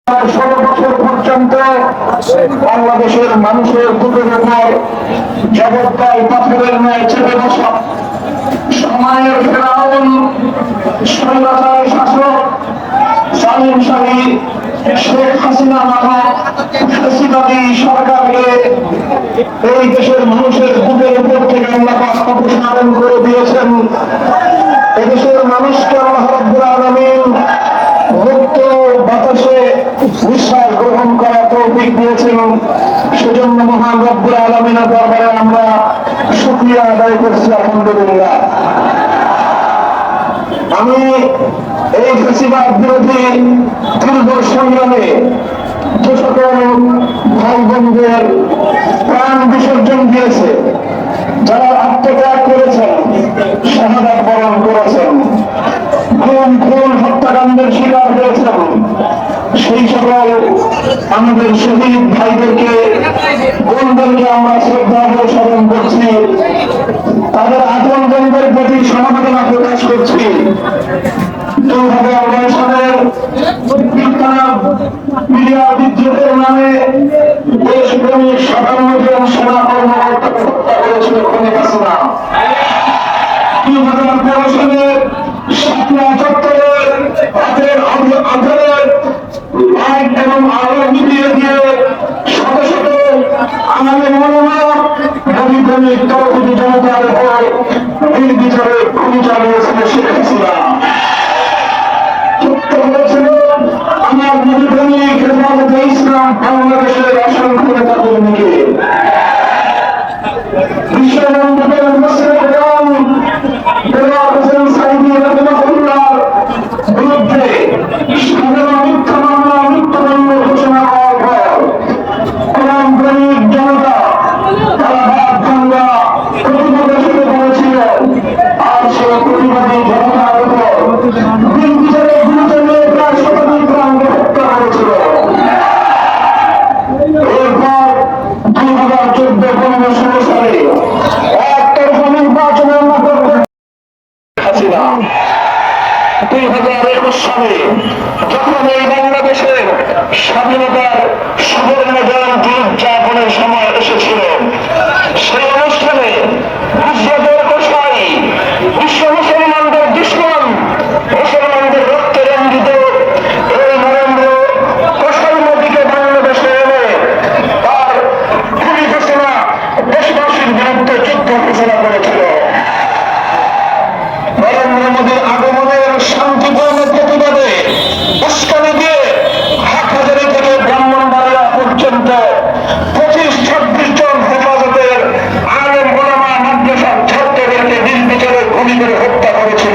16 বছর পর্যন্ত বাংলাদেশের মানুষের বুকের উপর জগৎটাই পাথরের ন্যায় চেপে বসা সময়ের ফেরাউন স্বৈরাচারী শাসক জালিম শাহী শেখ হাসিনা নামক ফ্যাসিবাদী সরকারকে এই দেশের মানুষের বুকের উপর থেকে আল্লাহ পাক অপসারণ করে দিয়েছেন। এদেশের মানুষকে আল্লাহ রাব্বুল আলামিন মুক্ত বাতাসে নিঃশ্বাস গ্রহণ করা তৌফিক দিয়েছেন। সেজন্য মহান রব্বুল আলামিনের দরবারে আমরা শুকরিয়া আদায় করছি, আলহামদুলিল্লাহ। আমি এই ফ্যাসিবাদ বিরোধী দীর্ঘ সংগ্রামে যে সকল ভাই বোনদের প্রাণ বিসর্জন দিয়েছে, যারা আত্মত্যাগ করেছেন, শাহাদাত বরণ করেছেন, খুন হত্যাকাণ্ডের শিকার হয়েছেন, সেই সকল আমাদের শহীদ ভাইদেরকে বোনদেরকে আমরা শ্রদ্ধা স্মরণ করছি, তাদের আপনজনদের প্রতি সমবেদনা প্রকাশ করছি। 2011 সালের মিডিয়া বিদ্রোহের নামে দেশপ্রেমী 57 জন সেনা কর্মকর্তাকে হত্যা করেছিল খুনি হাসিনা। 2013 সালের শাপলা চত্বরে তাদের আধারের লাইট এবং আলো মিলিয়ে দিয়ে শত শত আমাদের মনোনয়ন নবীপ্রেমিক তৌহিদি জনতার উপর নির্বিচারে গুলি চালিয়েছিল শেখ হাসিনা। আমার নবীপ্রেমিক হেফাজতে ইসলাম বাংলাদেশের অসংখ্য নেতা কর্মীকে বিশ্ববন্ধুদের বিরুদ্ধে সাধারণ মিথ্যা মামলা মৃত্যুদণ্ড ঘোষণা হওয়ার পর কোরআনপ্রেমিক জনতা তারা ভাব ভাঙ্গা প্রতিবাদে শুরু করেছিল। আর সেই প্রতিবাদী জনতার উপর নির্বিচারে গুলি চালিয়ে প্রায় শতাধিক প্রাণকে হত্যা করেছিল। এরপর 2014-15-16 সালে একতরফা নির্বাচনের মাধ্যমে হাসিনা 2021 সালে যখন এই বাংলাদেশের স্বাধীনতার সুবর্ণ জয়ন্তী উদযাপনের সময় এসেছিল, সেই অনুষ্ঠানে গুজরাটের কসাই, বিশ্ব মুসলমানদের দুশ্মন, মুসলমানদের রক্তে রঞ্জিত এই নরেন্দ্র কসাই মোদীকে বাংলাদেশে এনে তার খুনি ঘোষণা দেশবাসীর বিরুদ্ধে যুদ্ধ ঘোষণা করেছিল। নরেন্দ্র মোদীর আগমনের শান্তিপূর্ণ প্রতিবাদে উস্কানি দিয়ে হাটহাজারী থেকে ব্রাহ্মণবাড়িয়া পর্যন্ত 25-26 জন হেফাজতের আলেম ওলামা মাদ্রাসার ছাত্রদেরকে নির্বিচারে গুলি করে হত্যা করেছিল।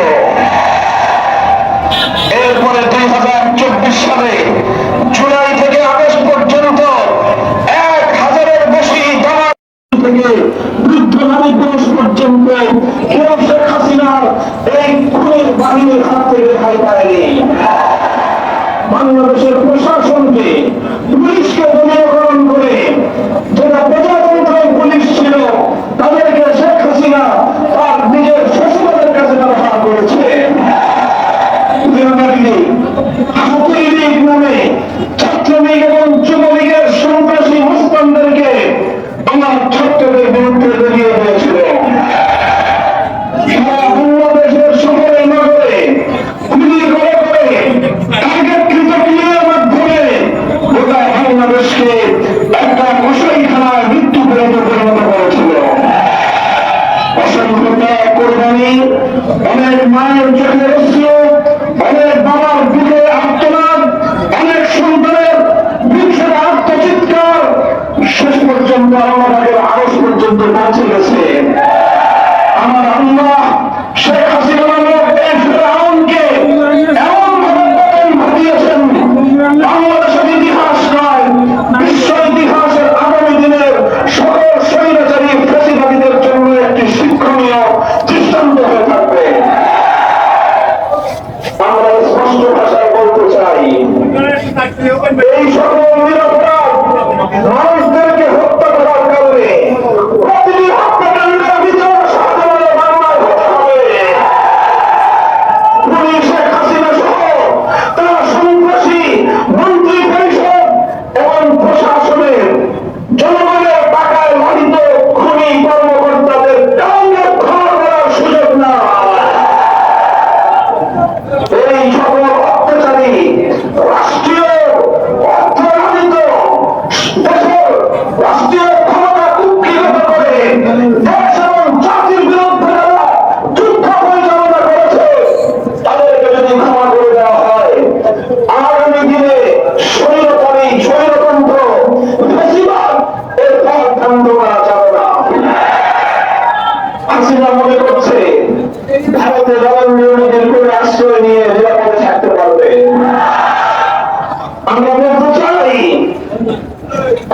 এরপরে 2024 সালে জুলাই থেকে আগস্ট পর্যন্ত 1000-এর বেশি দামাল থেকে বৃদ্ধ নারী পুরুষ পর্যন্ত কেউ শেখ হাসিনার এই খুনের বাহিনীর হাত থেকে রেহাই পায়নি। বাংলাদেশের প্রশাসনকে, পুলিশকে দলীয়করণ করে যারা প্রজাতন্ত্রের পুলিশ ছিল তাদেরকে শেখ হাসিনা তার নিজের শ্বশুরের কাছে ব্যবহার করেছে। আওয়ামী লীগ নামে ছাত্রলীগ এবং যুবলীগের সন্ত্রাসী মুসলমানদেরকে আমার ছাত্রদের বিরুদ্ধে বেরিয়ে হয়েছিল। বাংলাদেশের শহরে নগরে গুলি করে করে টার্গেটকৃত গুলির মাধ্যমে গোটা বাংলাদেশকে একটা কসাইখানায় মৃত্যুপূরণে পরিণত করেছিল। অসংখ্য ত্যাগ কোরবানি, অনেক মায়ের চোখের অশ্রু, অনেক বাবার বুকে আত্মনাদ, অনেক সন্তানের বিংশ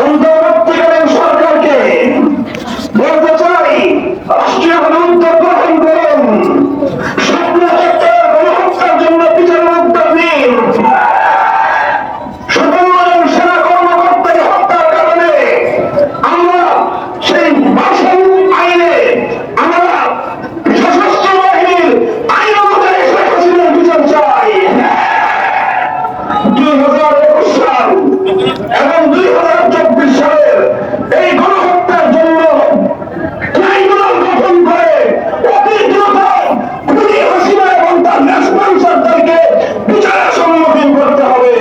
অন্তর্বর্তীকালীন সরকারকে বলতে চাই, রাষ্ট্রীয় গণতন্ত্র গ্রহণ করুন, স্বপ্ন হত্যার গণহত্যার জন্য বিচারের উদ্যোগ নিন। সেনা কর্মকর্তাকে হত্যার কারণে আমরা সেই বাসন আইনে আমরা সশস্ত্র বাহিনীর আইন অনুযায়ী শেখ হাসিনার বিচার চাই। 2021 সাল এবং 2024 সালের এই গণহত্যার জন্য ট্রাইব্যুনাল গঠন করে অতি দ্রুত খুনি হাসিনা এবং তার রেসপন্সারদেরকে বিচারের সম্মুখীন করতে হবে।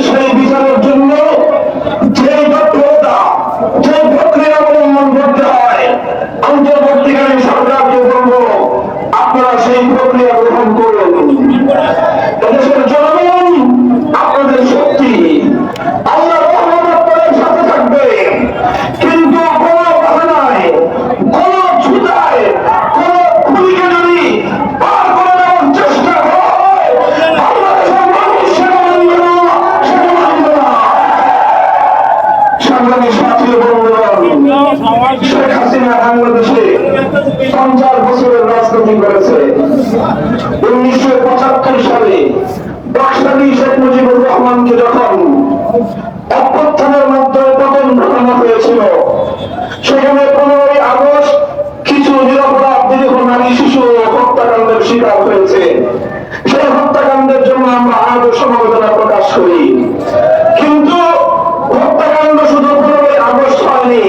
সেই বিচারের জন্য যে তৎপরতা, যে প্রক্রিয়া অবলম্বন করতে হয়, অন্তর্বর্তীকালীন সরকারকে বলবো আপনারা সেই প্রক্রিয়া গ্রহণ করুন। এদেশের জনগণ আপনাদের শক্তি, আল্লাহ রহমত আপনাদের সাথে থাকবে, কিন্তু কোন বাহানায়, কোন ছুতায়, কোন খুনিকে যদি পার করে দেওয়ার চেষ্টা করা হয়, বাংলাদেশের মানুষ সেটা মানবে না, সেটা মানবে না। সাংবাদিক সাথী বন্ধুগণ, শেখ হাসিনা বাংলাদেশে 50 বছরের রাজনীতি করেছে। 1975 সালে বাকশালী শেখ মুজিবুর রহমানকে যখন অভ্যুত্থানের মাধ্যমে পতন ঘটানো হয়েছিল, সেখানে 15ই আগস্ট কিছু নিরপরাধ নিরীহ নারী শিশু হত্যাকাণ্ডের শিকার হয়েছে। সেই হত্যাকাণ্ডের জন্য আমরা আজও সমবেদনা প্রকাশ করি। কিন্তু হত্যাকাণ্ড শুধু 15ই আগস্ট হয়নি,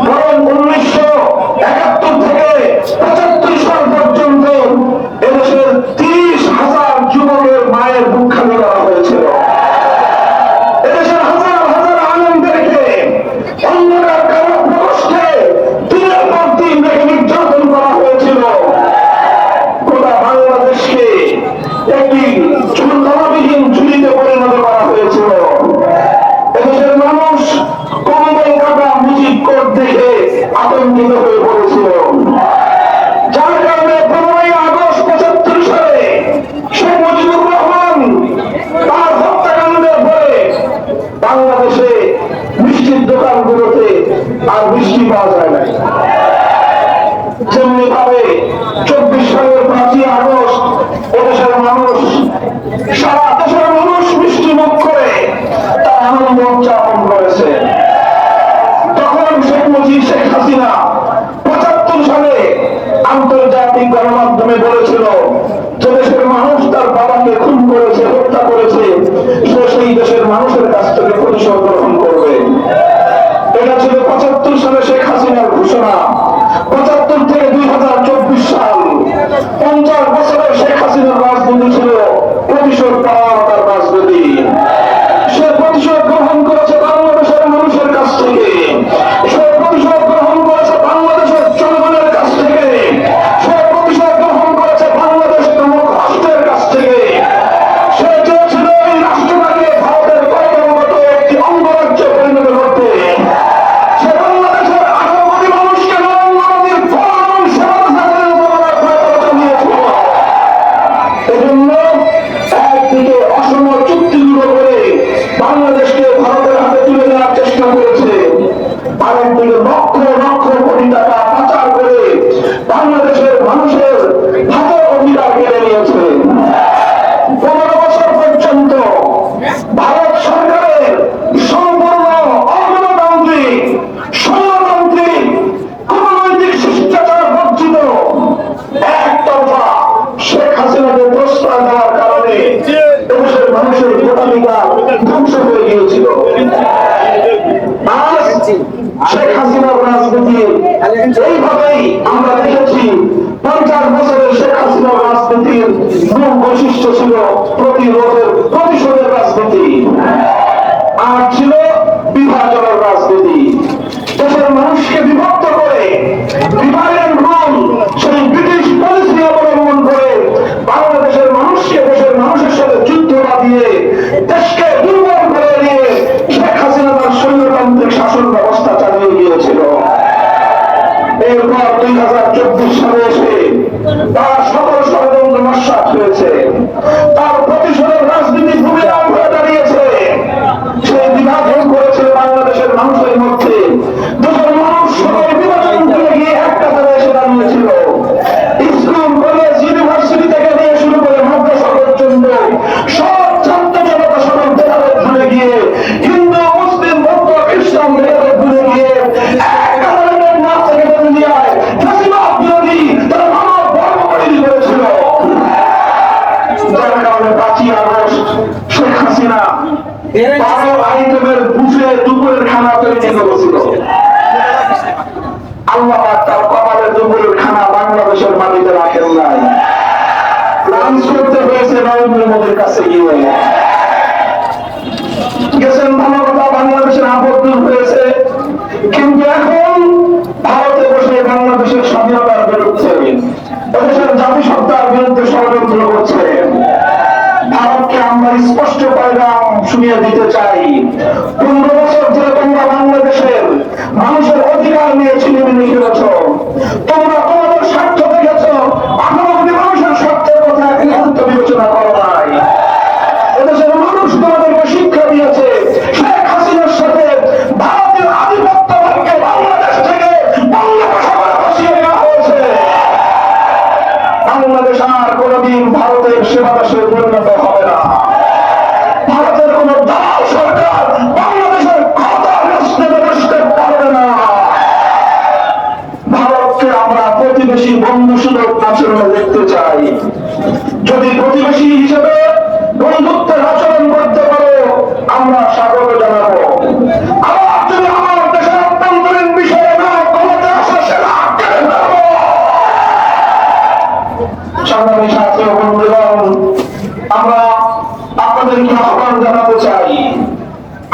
বরং 1971 থেকে 75 সাল পর্যন্ত এদেশের 30,000 যুবকের মায়ের বুক খালি করা হয়েছিল। এদেশের হাজার হাজার আলেমদেরকে অন্ধকার কারো প্রকোষ্ঠে দিনের পর দিন রেখে নির্যাতন করা হয়েছিল। গোটা বাংলাদেশকে একটি তলাবিহীন ঝুলিতে পরিণত করা হয়েছিল। এদেশের মানুষ কম্বল কাটা মুজিব কোড দেখে আতঙ্কিত হয়ে পড়েছিল, যার কারণে 15ই আগস্ট 75 সালে শেখ মুজিবুর রহমান তার হত্যাকাণ্ডের পরে বাংলাদেশে মিষ্টির দোকানগুলোতে আর মিষ্টি পাওয়া যায় না। যেমনি ভাবে 24 সালের 5ই আগস্ট এদেশের মানুষ, সারা দেশের মানুষ মিষ্টি মুখ করে তার আনন্দ উদযাপন করেছে। তখন শেখ হাসিনা 75 সালে আন্তর্জাতিক গণমাধ্যমে বলেছিল যে দেশের মানুষ তার বাবাকে খুন করেছে, হত্যা করেছে, সে সেই দেশের মানুষের কাছ থেকে প্রতিশোধ গ্রহণ করবে। এটা ছিল 75 সালে শেখ হাসিনার ঘোষণা। 75 থেকে 2024 সাল 50 বছরের শেখ হাসিনার রাজনীতি ছিল প্রতিশোধ পাওয়ার তার রাজনীতি। সে প্রতিশোধ গ্রহণ করেছে বাংলাদেশের মানুষের কাছ থেকে, সে প্রতিশোধ গ্রহণ করেছে বাংলাদেশের জনগণের কাছ থেকে, সে প্রতিশোধ গ্রহণ করেছে বাংলাদেশ নামক রাষ্ট্রের কাছ থেকে। সে চেয়েছিল এই রাষ্ট্রটাকে ভারতের কর্তব্যগত একটি অঙ্গরাজ্যে পরিণত করতে। সে বাংলাদেশের 18 কোটি মানুষকে নরেন্দ্র মোদীর ফোন সেবা পরিণত করার প্রয়োজন নিয়েছিল। এজন্য একদিকে অসম চুক্তিগুলো করে বাংলাদেশকে ভারতের হাতে তুলে দেওয়ার চেষ্টা করেছে, আরেকদিকে লক্ষ লক্ষ কোটি টাকা পাচার করে বাংলাদেশের মানুষের হাতের অধিকার কেড়ে নিয়েছে। 15 বছর পর্যন্ত ভারত সরকারের সম্পূর্ণ অগণতান্ত্রিক, স্বৈরতান্ত্রিক, কূটনৈতিক শিষ্টাচার বর্জিত একতরফা শেখ হাসিনাকে প্রশ্রয় দেওয়ার কারণে দেশের মানুষের ভোটাধিকার ধ্বংস হয়ে গিয়েছিল। আজ শেখ হাসিনার রাজনীতি এইভাবেই আমরা দেখেছি। 50 বছরের শেখ হাসিনার রাজনীতির মূল বৈশিষ্ট্য ছিল প্রতিশোধের রাজনীতি, আর ছিল বিভাজনের রাজনীতি। দেশের মানুষকে বিভক্ত করে ডিভাইড রুল, সেই ব্রিটিশ পলিসি অবলম্বন করে বাংলাদেশের মানুষকে দেশের মানুষের সাথে যুদ্ধ বাঁধিয়ে দেশকে দুর্বল করে নিয়ে শেখ হাসিনা তার স্বৈরতান্ত্রিক শাসন ব্যবস্থা চালিয়ে গিয়েছিল। এরপর 2024 12 আইটেমের বুফে দুপুরের খানা তৈরি করেছিল। আল্লাহ তার কপালে দুপুরের খানা বাংলাদেশের মাটিতে রাখেন নাই, লাঞ্চ করতে হয়েছে নরেন্দ্র মোদীর কাছে গিয়ে। গেছেন ভালো কথা, বাংলাদেশের আপদ দূর হয়েছে, কিন্তু এখন ভারতে বসে বাংলাদেশের স্বাধীনতার বিরুদ্ধে, এদেশের জাতিসত্তার বিরুদ্ধে ষড়যন্ত্র করছে। ভারতকে আমরা স্পষ্ট পয়গাম শুনিয়ে দিতে চাই, 15 বছর ধরে তোমরা বাংলাদেশের মানুষের অধিকার নিয়ে ছিনিমিনি খেলেছ, তোমরা তোমাদের স্বার্থ দেখেছ, এখন অব্দি মানুষের স্বার্থের কথা গুরুত্ব বিবেচনা করো নাই। এদেশের মানুষ তোমাদেরকে শিক্ষা দিয়েছে, শেখ হাসিনার সাথে ভারতীয় আধিপত্যবাদকে বাংলাদেশ থেকে বঙ্গোপসাগরে বসিয়ে দেওয়া হয়েছে। বাংলাদেশ আর কোনদিন ভারতের সেবাদাসে পরিণত হবে না। ভারতের কোন দালাল সরকার বাংলাদেশের কথা বসতে পারবে না। ভারতকে আমরা প্রতিবেশী বন্ধুসুলভ আচরণে দেখতে চাই। যদি প্রতিবেশী হিসেবে বন্ধুত্বের আচরণ করতে পারো, আমরা স্বাগত জানাবো। আবার যদি আমার দেশের অভ্যন্তরীণ বিষয়ে না ক্ষমতা আসে, সেটা আটকে দেবো। সংগ্রামী ছাত্র বন্ধুগণ, আমরা আপনাদেরকে আহ্বান জানাতে চাই,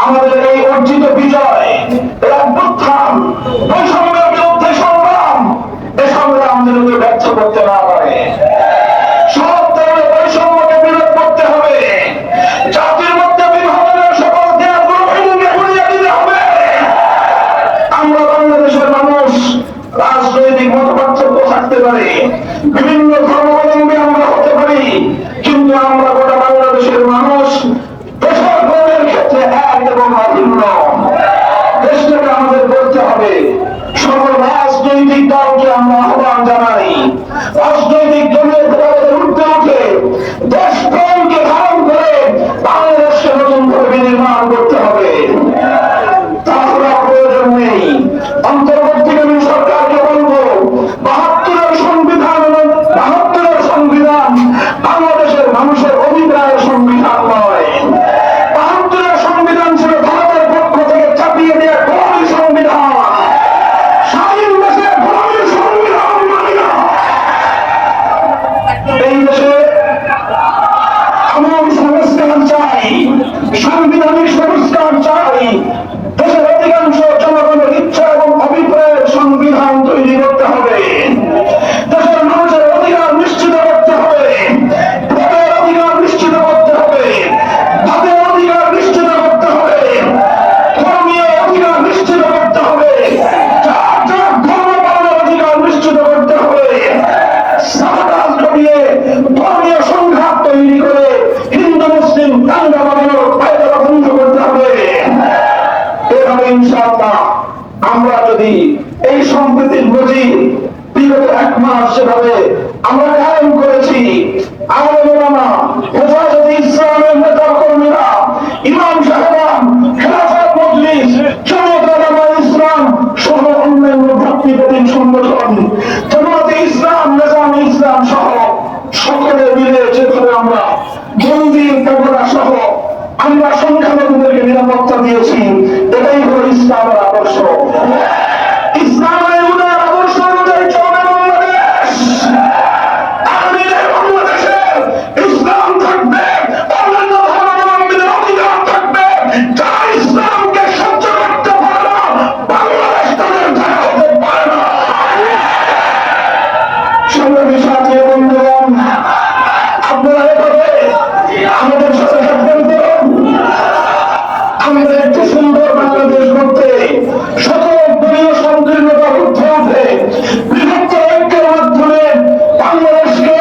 আমাদের এই অর্জিত বিজয়, এই অভ্যুত্থান, বৈষম্যের বিরুদ্ধে সংগ্রাম, এই সংগ্রাম যেন ব্যর্থ করতে না পারে। সব ধরনের বৈষম্যকে বিরোধ করতে হবে, জাতির মধ্যে বিভাজনের সকল দেয়ালগুলো ভেঙে গুঁড়িয়ে দিতে হবে। আমরা বাংলাদেশের মানুষ, রাজনৈতিক মতপার্থক্য থাকতে পারে, বিভিন্ন ধর্মাবলম্বী আমরা হতে পারি, কিন্তু আমরা গোটা বাংলাদেশের মানুষ দেশের গৌরবের ক্ষেত্রে এক এবং অভিন্ন। দেশটাকে আমাদের করতে হবে। সকল রাজনৈতিক দলকে আমরা আহ্বান জানাই, রাজনৈতিক দলের আমাদের উঠতে উঠে দেশপ্রেমকে ধারণ করে বাংলাদেশকে নতুন করে বিনির্মাণ করতে হবে। তাহলে প্রয়োজন নেই। অন্তর্বর্তীকালীন সরকারকে বলবো, 72-এর সংবিধান বাংলাদেশের মানুষের অভিপ্রায়ের সংবিধান নয়। 72-এর সংবিধান ছিল ভারতের পক্ষ থেকে চাপিয়ে দেওয়া গোলামী সংবিধান। স্বাধীন দেশে গোলামীর সংবিধান মানি না। এই দেশে এমন সংস্কার চাই, সাংবিধানিক সংস্কার চাই, দেশের অধিকাংশ জনগণের ইচ্ছা এবং অভিপ্রায়ের সংবিধান তৈরি করতে হবে। দেশের মানুষের অধিকার নিশ্চিত করতে হবে, ভোটের অধিকার নিশ্চিত করতে হবে, ভাতের অধিকার নিশ্চিত করতে হবে, ধর্মীয় অধিকার নিশ্চিত করতে হবে, যার যার ধর্ম পালনের অধিকার নিশ্চিত করতে হবে। সাদাত ঘটিয়ে ধর্মীয় সংঘাত তৈরি করে হিন্দু মুসলিম দাঙ্গা বাঁধানোর পায়তারা বন্ধ করতে হবে। এভাবে ইনশাআল্লাহ আমরা যদি এই সম্প্রীতির নজির বিগত 1 মাস যেভাবে আমরা কায়েম করেছি, আলেম ওলামা, হেফাজতে ইসলামের নেতা কর্মীরা, ইমাম সাহেবান, খেলাফত মজলিস, জামায়াতে উলামায়ে ইসলাম সহ অন্যান্য ভক্তিপ্রতিম সংগঠন, জামায়াতে ইসলাম, নিজামে ইসলাম সহ সকলে মিলে যেভাবে আমরা মন্দির কাবরা সহ আমরা সংখ্যালঘুদেরকে নিরাপত্তা দিয়েছি, এটাই হলো ইসলামের আদর্শ। ইসলামের উদার আদর্শ অনুযায়ী চলে বাংলাদেশ। বাংলাদেশে ইসলাম থাকবে, অন্যান্য ধর্মাবলম্বীদের অধিকার থাকবে। যারা ইসলামকে সহ্য করতে পারে না, বাংলাদেশ তাদের ধারা হতে পারে না। সংগ্রামী সাথী বন্ধুগণ, আপনারা এভাবে আমাদের সাথে থাকবেন তো। আমাদের একটি সুন্দর বাংলাদেশ করতে সকল দলীয় সংকীর্ণতা ঊর্ধ্বে উঠে বৃহত্ত ঐক্যের মাধ্যমে বাংলাদেশকে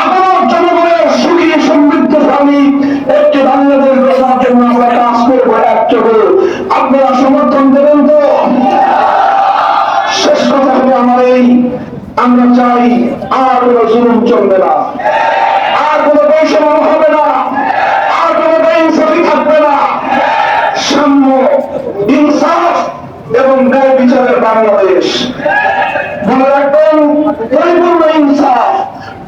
আবার জনগণের সুখী সমৃদ্ধশালী একটি বাংলাদেশ গড়ার জন্য আমরা কাজ করবো একযোগে। আপনারা সমর্থন দেবেন তো? শেষ কথা হবে আমার এই, আমরা চাই আর কোনো জুলুম চলবে না, আর কোনো বৈষম্য হবে না, আর কোনো বেইনসাফি থাকবে না। সাম্য, ইনসাফ এবং ন্যায় বিচারের বাংলাদেশ। মনে রাখবেন, পরিপূর্ণ ইনসাফ,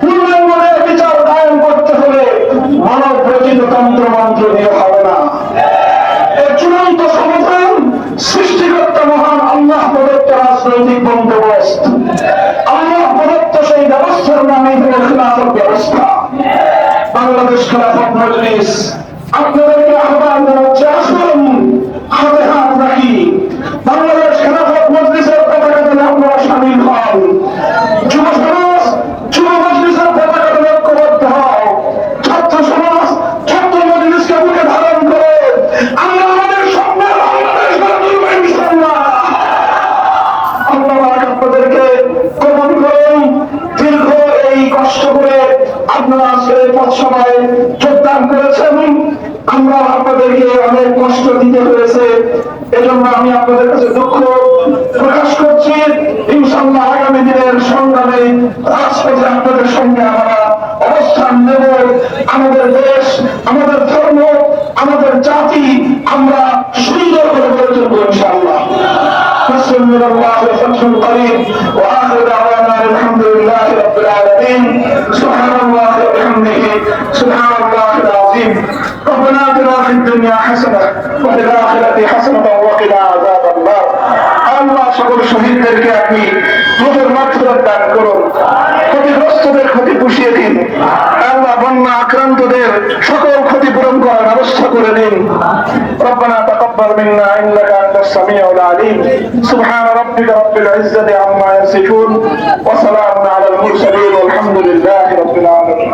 পূর্ণাঙ্গ ন্যায় বিচার কায়েম করতে হলে মানব রচিত তন্ত্র মন্ত্র দিয়ে হবে না। বন্দোবস্ত, আল্লাহ প্রদত্ত সেই ব্যবস্থার নামে খেলাফত ব্যবস্থা। বাংলাদেশ খেলাফত মজলিস আপনাদেরকে আহ্বান জানাচ্ছে, আসুন হাতে হাত রাখি, বাংলাদেশ খেলাফত মজলিসের পতাকাতে আপনারা সামিল হন। যুব সমাজ যুব মজলিসের পতাকাতে ঐক্যবদ্ধ হও। ছাত্র সমাজ ছাত্র মজলিসকে বুকে ধারণ করে আমরা আমাদের স্বপ্নের বাংলাদেশ গড়ে তুলব ইনশাআল্লাহ। আল্লাহ আপনাদেরকে কবুল করুন। দীর্ঘ এই কষ্ট করে আপনারা আজকে পথ সভায় যোগদান করেছেন, আমরা আপনাদেরকে অনেক কষ্ট দিতে হয়েছে, এজন্য আমি আপনাদের কাছে দুঃখ প্রকাশ করছি। ইনশাআল্লাহ আগামী দিনের সংগ্রামে রাজপথে আপনাদের সঙ্গে আমরা অবস্থান নেব। আমাদের দেশ, আমাদের ধর্ম, আমাদের জাতি আমরা সুন্দর করে গড়ে তুলব ইনশাআল্লাহ। نصر من الله وفتح قريب واخر دعوانا الحمد لله رب العالمين. سبحان الله وبحمده سبحان الله العظيم. ربنا آتنا في الدنيا حسنة وفي الآخرة حسنة وقنا عذاب النار. আল্লাহ সকল শহীদদেরকে আপনি রূহের মাগফিরাত দান করুন, ক্ষতিগ্রস্তদের ক্ষতি পুষিয়ে দিন। আল্লাহ বন্যা আক্রান্তদের সকল ক্ষতিপূরণ করার ব্যবস্থা করে দিন। ربنا تقبل منا إنك أنت السميع العليم. سبحان ربك رب العزة عما يصفون وسلام على المرسلين والحمد لله رب العالمين.